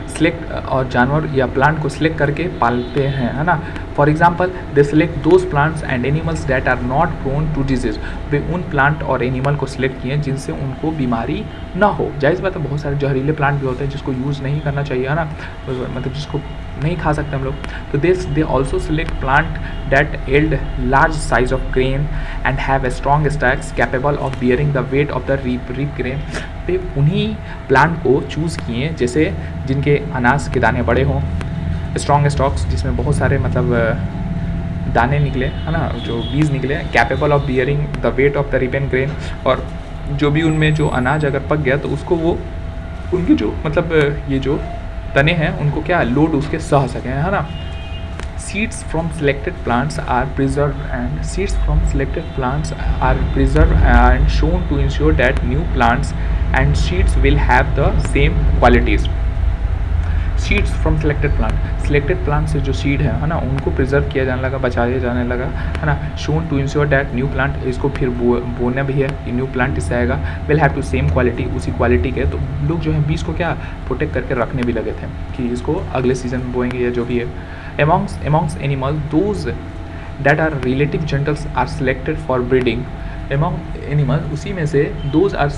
Speaker 1: सिलेक्ट और जानवर या प्लांट को सिलेक्ट करके पालते हैं, है ना। For example they select those plants and animals that are not prone to disease. वे उन प्लांट और एनिमल को सिलेक्ट किए जिनसे उनको बीमारी ना हो। जाहिर बात है बहुत सारे जहरीले प्लांट भी होते हैं जिसको यूज़ नहीं करना चाहिए, है ना, मतलब जिसको नहीं खा सकते हम लोग। तो they also select plant that yield large size of grain and have a strong stalks capable of bearing the weight of the ripe grain. पे उन्हीं प्लांट को चूज़ किए जैसे जिनके अनाज के दाने बड़े हों, स्ट्रॉन्ग स्टॉक्स जिसमें बहुत सारे मतलब दाने निकले, है ना, जो बीज निकले, capable of bearing the weight of the ripen grain. और जो भी उनमें जो अनाज अगर पक गया तो उसको वो उनके जो मतलब ये जो तने हैं उनको क्या लोड उसके सह सकें, है ना। Seeds from selected plants are preserved and shown to ensure that new plants and seeds will have the same qualities। Seeds from selected plant से जो सीड है ना, उनको प्रिजर्व किया जाने लगा, बचाया जाने लगा, है ना। Shown to ensure that new plant, इसको फिर बोना भी है कि न्यू प्लांट इससे आएगा, will have to same quality, उसी क्वालिटी के। तो लोग जो है बीज को क्या प्रोटेक्ट करके रखने भी लगे थे कि इसको अगले सीजन में बोएंगे या जो भी है। Amongst animal those that are relative gentles are selected for breeding. Among animal उसी में से those are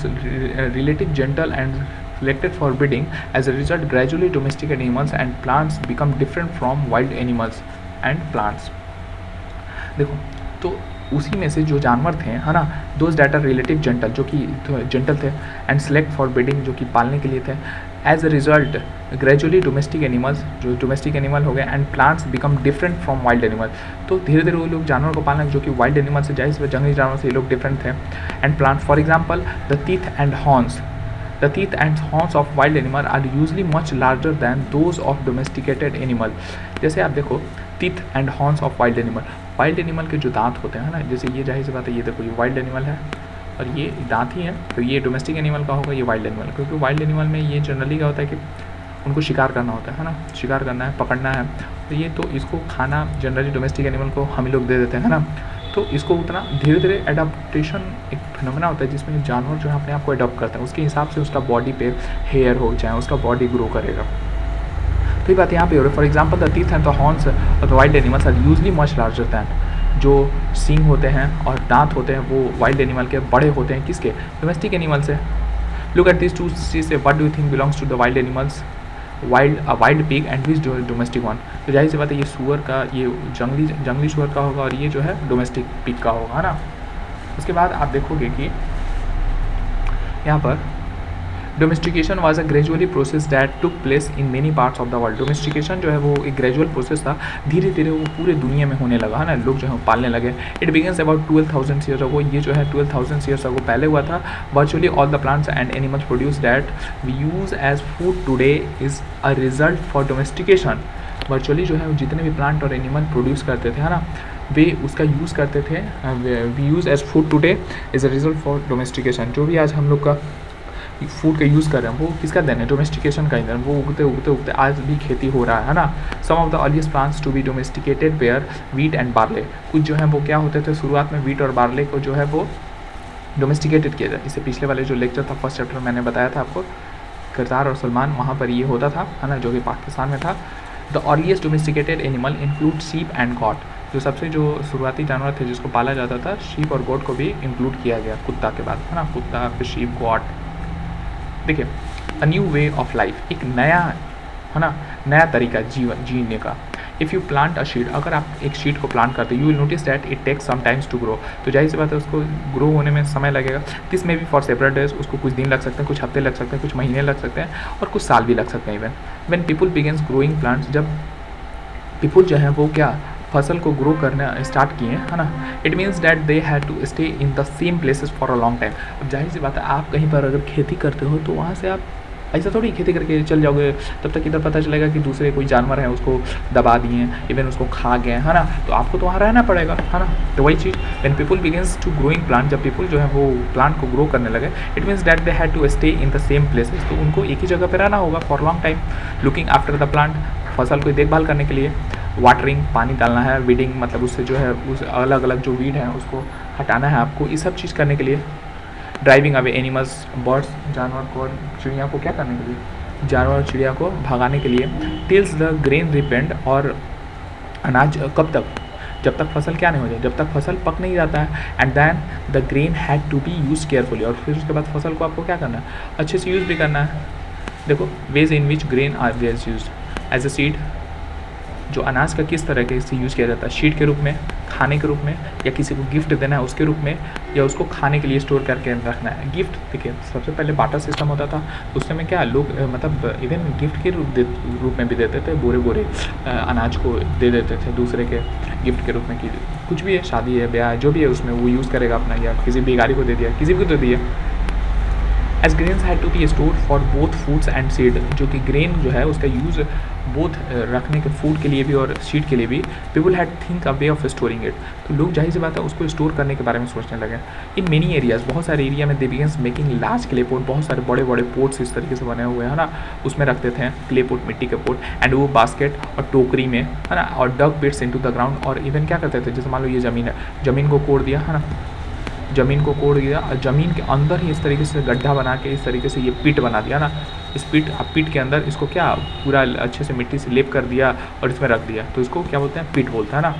Speaker 1: relative gentle and selected for breeding। As a result, gradually domestic animals and plants become different from wild animals and plants। देखो तो उसी में से जो जानवर थे, है ना, those that are relative gentle, जो कि जेंटल थे, एंड सेलेक्ट फॉर ब्रीडिंग, जो कि पालने के लिए थे। As a result gradually domestic animals, जो डोमेस्टिक एनिमल हो गए, and plants become different from wild animal. तो धीरे धीरे वो लोग जानवर को पालना जो कि वाइल्ड एनिमल से, जाहिर जंगली जानवर से ये लोग डिफरेंट थे। And plants, for example the teeth and horns, the teeth and horns of wild animal are usually much larger than those of domesticated animal। जैसे आप देखो teeth and horns of wild animal, wild animal के जो दांत होते हैं ना, जैसे ये जाहिर सी बात है, ये देखो ये वाइल्ड एनिमल है और ये दांत ही है, तो ये डोमेस्टिक एनिमल का होगा, ये वाइल्ड एनिमल, क्योंकि वाइल्ड एनिमल में ये जनरली क्या होता है कि उनको शिकार करना होता है ना, शिकार करना है, पकड़ना है, तो ये तो इसको खाना जनरली डोमेस्टिक एनिमल को हम लोग दे देते हैं ना। तो इसको उतना धीरे धीरे एडाप्टेशन एक फिनोमेना होता है जिसमें जानवर जो है अपने आप को एडॉप्ट करता है, उसके हिसाब से उसका बॉडी पे हेयर हो जाए, उसका बॉडी ग्रो करेगा। तो ये बात यहाँ पे हो रही है। For example the teeth and the horns of the wild animals are usually much larger than, जो सींग होते हैं और दांत होते हैं वो वाइल्ड एनिमल के बड़े होते हैं, किसके, डोमेस्टिक एनिमल से। Look at this two say what do you think belongs to the wild animals, wild pig and which domestic one. तो जाहिर सी बात है ये सुअर का, ये जंगली सुअर का होगा और ये जो है डोमेस्टिक पिग का होगा, है ना। उसके बाद आप देखोगे कि यहाँ पर domestication was a gradually process that took place in many parts of the world. Domestication जो है वो एक ग्रेजुअल प्रोसेस था, धीरे धीरे वो पूरे दुनिया में होने लगा, है ना, लोग जो है पालने लगे। It begins about 12,000 years ago, ये जो है 12,000 ईयर्स अगो पहले हुआ था। Virtually all the plants and animals produce that we use as food today is a result for domestication. Virtually जो है जितने भी प्लांट और एनिमल प्रोड्यूस करते थे, है ना, वे उसका यूज़ करते थे, we use as food today is a result for domestication. जो भी आज हम लोग का फूड का यूज़ कर रहे हैं वो किसका देन है, डोमेस्टिकेशन का ही देन। वो उगते उगते उगते आज भी खेती हो रहा है ना। Some of the earliest plants to be domesticated were wheat and barley, कुछ जो है वो क्या होते थे शुरुआत में, वीट और बार्ले को जो है वो डोमेस्टिकेटेड किया जाए। इससे पिछले वाले जो लेक्चर था, फर्स्ट चैप्टर मैंने बताया था आपको, किरदार और सलमान, वहाँ पर ये होता था, है ना, जो कि पाकिस्तान में था। The earliest domesticated animal include sheep and got, जो सबसे जो शुरुआती जानवर थे जिसको पाला जाता था, शीप और गोट को भी इंक्लूड किया गया कुत्ता के बाद, है ना, कुत्ता फिर शीप गॉट। देखिए a new way of life, एक नया, है ना, नया तरीका जीवन जीने का। If you plant a seed, अगर आप एक शीड को प्लांट करते हो, you will notice that it takes some times to grow, तो जाहिर सी बात है उसको ग्रो होने में समय लगेगा। This may be for separate days, उसको कुछ दिन लग सकते हैं, कुछ हफ्ते लग सकते हैं, कुछ महीने लग सकते हैं और कुछ साल भी लग सकते हैं even. When people begins growing plants, जब पीपल जो है वो क्या फसल को ग्रो करना स्टार्ट किए, है ना, it means that they had to stay in the same places for a long time. अब जाहिर सी बात है आप कहीं पर अगर खेती करते हो तो वहाँ से आप ऐसा थोड़ी खेती करके चल जाओगे, तब तक इधर पता चलेगा कि दूसरे कोई जानवर है उसको दबा दिए, इवन उसको खा गए, है ना, तो आपको तो वहाँ रहना पड़ेगा, है ना। तो वही चीज़ when people begins to growing plant, जब पीपल जो है वो प्लांट को ग्रो करने लगे, it means that they had to stay in the same places, तो उनको एक ही जगह पर रहना होगा for long time. Looking after the plant, फसल को देखभाल करने के लिए, वाटरिंग, पानी डालना है, वीडिंग मतलब उससे जो है उस अलग अलग जो वीड है उसको हटाना है आपको, ये सब चीज़ करने के लिए। ड्राइविंग अवे एनिमल्स, बर्ड्स, जानवर को, चिड़िया को क्या करने के लिए, जानवर और चिड़िया को भगाने के लिए। टिल्स द ग्रेन रिपेंड, और अनाज कब तक, जब तक फसल क्या नहीं हो जाए, जब तक फसल पक नहीं जाता है। And then the grain had to be use carefully, और फिर उसके बाद फसल को आपको क्या करना है, अच्छे से यूज़ भी करना है। देखो ways in which grain are ways use as a seed, जो अनाज का किस तरह के से यूज़ किया जाता है, शीट के रूप में, खाने के रूप में, या किसी को गिफ्ट देना है उसके रूप में, या उसको खाने के लिए स्टोर करके रखना है। गिफ्ट, देखिए सबसे पहले बाटर सिस्टम होता था, उस समय क्या लोग मतलब इवन गिफ्ट के रूप में भी देते थे, बोरे बोरे अनाज को दे देते थे दूसरे के गिफ्ट के रूप में, कि कुछ भी है, शादी है, ब्याह जो भी है उसमें वो यूज़ करेगा अपना, या किसी भिखारी को दे दिया, किसी को दे दिया। As grains had to be store for both foods and seed, जो कि ग्रेन जो है उसका यूज़ बोथ रखने के फूड के लिए भी और सीड के लिए भी। People had think a way of storing it, तो लोग जाहिर सी बात है उसको स्टोर करने के बारे में सोचने लगे। इन मेनी एरियाज, बहुत सारे एरिया में they begins making large clay pot, बहुत सारे बड़े बड़े पोट्स इस तरीके से बने हुए हैं ना, उसमें रखते थे क्ले पोट, मिट्टी के पोट, एंड वो बास्केट और टोकरी में, है ना, और डग बिट्स इनटू द ग्राउंड। और इवन क्या करते थे, जैसे मान लो ये ज़मीन है, ज़मीन को कोड़ दिया, है ना, ज़मीन को कोड़ दिया और ज़मीन के अंदर ही इस तरीके से गड्ढा बना के इस तरीके से ये पिट बना दिया ना, इस पिट के अंदर इसको क्या पूरा अच्छे से मिट्टी से लेप कर दिया और इसमें रख दिया, तो इसको क्या बोलते हैं, पिट बोलते हैं ना।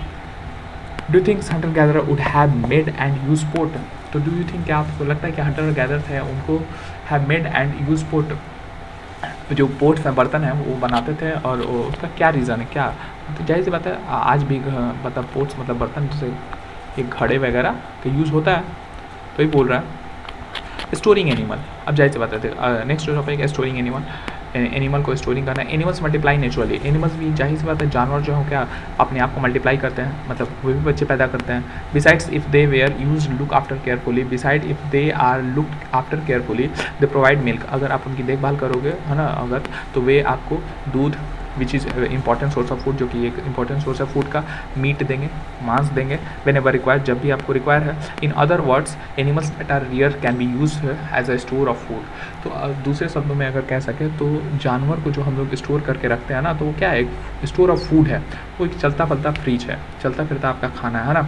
Speaker 1: Do you think hunter gatherer would have made and use pot, तो डू यू थिंक, क्या आपको लगता है कि हंटर और गैदर थे उनको have made and use pot, जो पोट्स हैं, बर्तन हैं, वो बनाते थे, और उसका क्या रीज़न है, क्या, तो जाहिर सी बात है आज भी मतलब पोट्स मतलब बर्तन, जैसे ये घड़े वगैरह का यूज़ होता है। तो ये बोल रहा है स्टोरिंग एनिमल। अब जाहिर सी बात है, नेक्स्ट जो टॉपिक है स्टोरिंग एनिमल। एनिमल को स्टोरिंग करना है। Animals multiply naturally. एनिमल्स भी जाहिर सी बात है, जानवर जो हो क्या अपने आप को मल्टीप्लाई करते हैं, मतलब वो भी बच्चे पैदा करते हैं। Besides if they were use look after carefully, beside if they are look after carefully they provide milk. अगर आप उनकी देखभाल करोगे है ना, अगर तो वे आपको दूध which is important source of food, जो कि एक इंपॉर्टेंट सोर्स ऑफ फूड का, मीट देंगे, मांस देंगे वेन एवर रिक्वायर, जब भी आपको रिक्वायर है। In other words animals that are rear can be use as a store of food. तो दूसरे शब्दों में अगर कह सके तो जानवर को जो हम लोग स्टोर करके रखते हैं ना, तो वो क्या है, एक स्टोर ऑफ फूड है। वो एक चलता फिरता फ्रिज है, चलता फिरता आपका खाना है ना।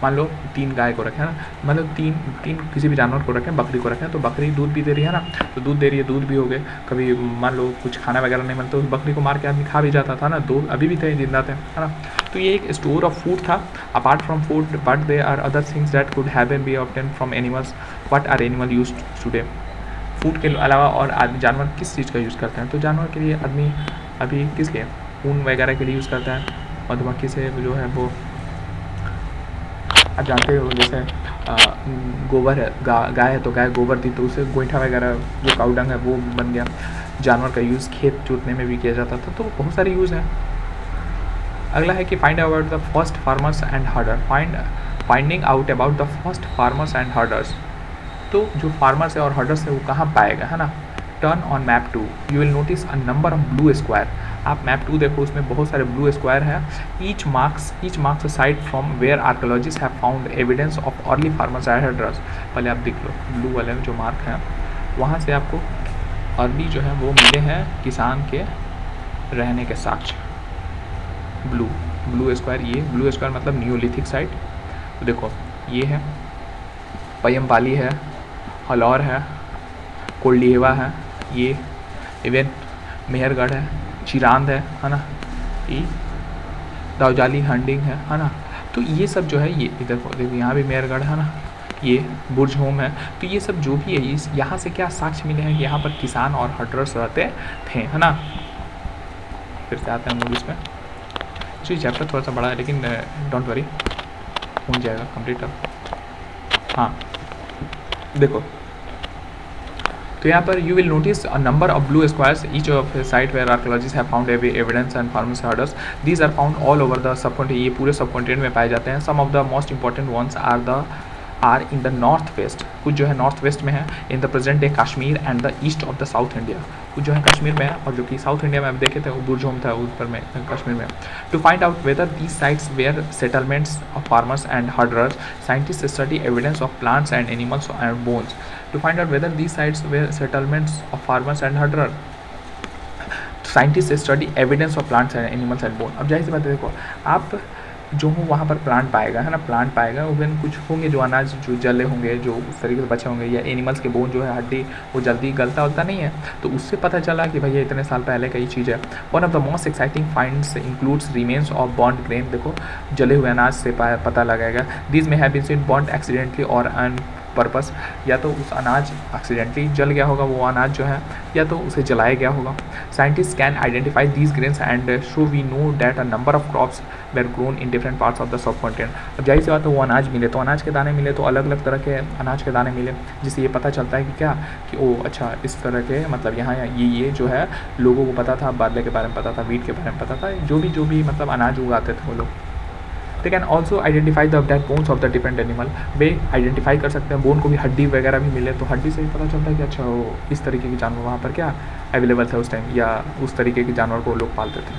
Speaker 1: मान लो 3 गाय को रखें ना, मतलब तीन किसी भी जानवर को रखें, बकरी को रखें, तो बकरी दूध भी दे रही है ना, तो दूध दे रही है, दूध भी हो गए। कभी मान लो कुछ खाना वगैरह नहीं मिलता तो बकरी को मार के आदमी खा भी जाता था ना, दो अभी भी थे जिंदा थे, है ना। तो ये एक स्टोर ऑफ फूड था। Apart from food but there are other things that could have been be obtain from animals. What are animal used today. Food के अलावा और आदमी जानवर किस चीज़ का यूज़ करते हैं, तो जानवर के लिए आदमी अभी किस लिए ऊन वगैरह के लिए यूज़ करता है। मधुमक्खी से जो है वो आप जानते हो, जैसे गोबर है, गाय है तो गाय गोबर थी तो उसे गोईठा वगैरह जो काऊ डंग है वो बन गया। जानवर का यूज़ खेत जोतने में भी किया जाता था, तो बहुत सारे यूज़ हैं। अगला है कि find about the first farmers and हर्डर। Finding out about the first farmers and herders. तो जो फार्मर्स है और हर्डर्स है वो कहाँ पाएगा, है ना। Turn on map 2 you will notice a number of blue square. आप मैप 2 देखो, उसमें बहुत सारे ब्लू स्क्वायर है। Each marks a site from where archaeologist have found evidence of early farmers and herders. पहले आप देख लो ब्लू वाले जो मार्क हैं, वहाँ से आपको अर्ली जो है वो मिले हैं किसान के रहने के साक्ष्य। ब्लू स्क्वायर, ये ब्लू स्क्वायर मतलब न्यूलिथिक साइट। तो देखो ये है, पयमपाली है, हलौर है, कोल्डिहेवा है, ये इवन मेहरगढ़ है, चिरांद है ना, ये दाऊजाली हंडिंग है ना। तो ये सब जो है, ये इधर देखो यहाँ भी मेहरगढ़ है ना, ये बुर्ज होम है। तो ये सब जो भी है, इस यहाँ से क्या साक्ष्य मिले हैं कि यहाँ पर किसान और हर्डर्स रहते थे, है ना। फिर से आते हैं हम लोग इसमें। जी चैप्टर थोड़ा सा बड़ा है लेकिन डोंट वरी, हो जाएगा कंप्लीट अब। हाँ देखो, तो यहाँ पर you will notice a number of blue squares each of site where archaeologist have found evidence and farmers herders. These are found all over the subcontinent. ये पूरे सबकॉन्टिनेंट में पाए जाते हैं। Some of the most important ones are in the north west. कुछ जो है north west में है, in the present day Kashmir and the east of the south India. कुछ जो है कश्मीर में है, और जो कि साउथ इंडिया में आप देखे थे वो बुर्ज होम था ऊपर में कश्मीर में। To find out whether these sites were settlements of farmers and herders, scientist study evidence of plants and animals and bones. To find out whether these sites were settlements of farmers and herders, scientists study evidence of plants and animals and bone। अब जाहिर सी बात है, देखो आप जो हो वहाँ पर प्लांट पाएगा, है ना, प्लांट पाएगा। इवन कुछ होंगे जो अनाज जो जले होंगे, जो उस तरीके से बचे होंगे, या एनिमल्स के बोन जो है हड्डी वो जल्दी गलता उलता नहीं है, तो उससे पता चला कि भैया इतने साल पहले का ही चीज़ है। One of the most exciting finds includes remains of burnt grain. देखो जले हुए अनाज से पता लगाएगा। These may have been seen burnt accidentally और अन पर्पस, या तो उस अनाज एक्सीडेंटली जल गया होगा वो अनाज जो है, या तो उसे जलाया गया होगा। Scientist can identify these grains and show we know that a number of crops were grown in different parts of the subcontinent. अब जाहिर सी बात है, वो अनाज मिले तो अनाज के दाने मिले तो अलग अलग तरह के अनाज के दाने मिले, जिससे ये पता चलता है कि क्या कि ओ अच्छा इस तरह के, मतलब यहाँ ये जो है लोगों को पता था, बादले के बारे में पता था, वीट के बारे में पता था, जो भी मतलब अनाज उगाते थे वो लोग। They can also identify the dead bones of the different animal. Way identify कर सकते हैं बोन को भी, हड्डी वगैरह भी मिले तो हड्डी से ही पता चलता है कि अच्छा वो इस तरीके के जानवर वहाँ पर क्या अवेलेबल थे उस टाइम, या उस तरीके के जानवर को लोग पालते थे।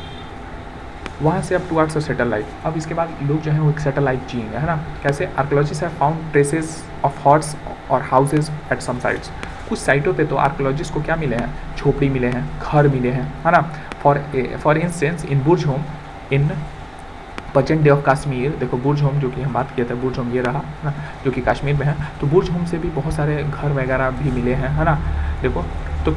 Speaker 1: वहाँ से अब टुवर्ड्स अ सेटल लाइफ। अब इसके बाद लोग जो है वो एक सेटल लाइफ जिएंगे, है ना। कैसे? Archaeologist have found traces of huts और हाउसेज एट सम साइट्स। कुछ साइटों पे तो आर्कोलॉजिस्ट को क्या मिले हैं, झोपड़ी मिले हैं, घर मिले हैं, है ना। For instance in Burj home in पचन डे ऑफ कश्मीर। देखो बुर्ज होम जो कि हम बात किए थे, बुर्ज होम ये रहा ना जो कि कश्मीर में है, तो बुर्ज होम से भी बहुत सारे घर वगैरह भी मिले हैं, है ना। देखो तो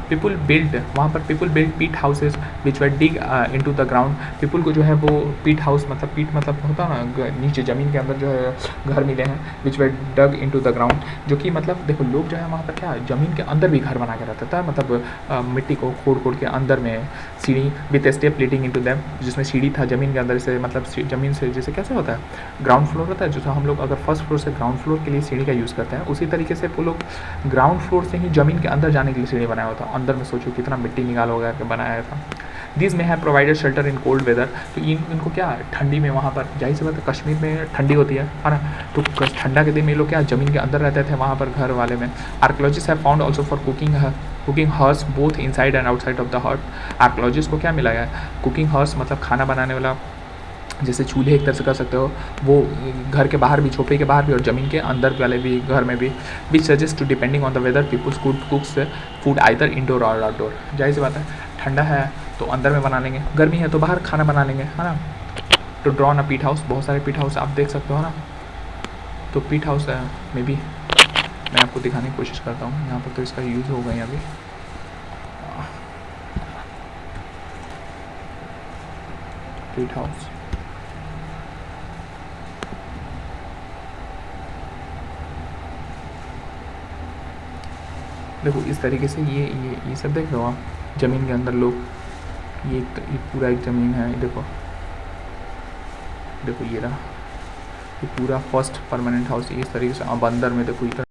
Speaker 1: पीपल बिल्ड, वहाँ पर पीपल बिल्ड पीट houses which were dig into the ground. People को जो है वो पीट हाउस मतलब पीट मतलब होता है ना नीचे ज़मीन के अंदर जो है घर मिले हैं, विच वर डग इनटू द ग्राउंड, जो कि मतलब देखो लोग जो है वहाँ पर क्या ज़मीन के अंदर भी घर बना के रहता था, मतलब मिट्टी को खोद के अंदर में सीढ़ी with step leading into them, जिसमें सीढ़ी था ज़मीन के अंदर से, मतलब ज़मीन से जैसे कैसे होता है ग्राउंड फ्लोर होता है, जैसे हम लोग अगर फर्स्ट फ्लोर से ग्राउंड फ्लोर के लिए सीढ़ी का यूज़ करते हैं, उसी तरीके से वो लोग ग्राउंड फ्लोर से ही ज़मीन के अंदर जाने के लिए सीढ़ी बनाया होता, अंदर में सोचो कितना मिट्टी निकाल वगैरह के बनाया था। दिस में है provided shelter in cold weather, तो इनको क्या ठंडी में वहाँ पर जाहिर सी बात है कश्मीर में ठंडी होती है ना, तो ठंडा के दिन में ये लोग क्या ज़मीन के अंदर रहते थे वहाँ पर घर वाले में। Archaeologist have found also for cooking hearths both inside and outside of the hut. Archaeologist को क्या मिला है, कुकिंग हर्स मतलब खाना बनाने वाला, जैसे चूल्हे एक तरह से कर सकते हो, वो घर के बाहर भी, झोपड़ी के बाहर भी और ज़मीन के अंदर वाले भी घर में भी। Which suggest to depending on the weather peoples cooks food either indoor और आउटडोर। जाहिर सी बात है ठंडा है तो अंदर में बना लेंगे, गर्मी है तो बाहर खाना बना लेंगे, है ना। तो ड्रॉ ना पीट हाउस, बहुत सारे पीट हाउस आप देख सकते हो ना, तो पीट हाउस है मे बी, मैं आपको दिखाने की कोशिश करता हूँ। यहाँ पर तो इसका यूज़ होगा ही अभी, पीट हाउस देखो इस तरीके से ये सब देख लो आप, ज़मीन के अंदर लोग, ये पूरा एक ज़मीन है, देखो देखो ये रहा, ये पूरा फर्स्ट परमानेंट हाउस इस तरीके से। अब अंदर में देखो इधर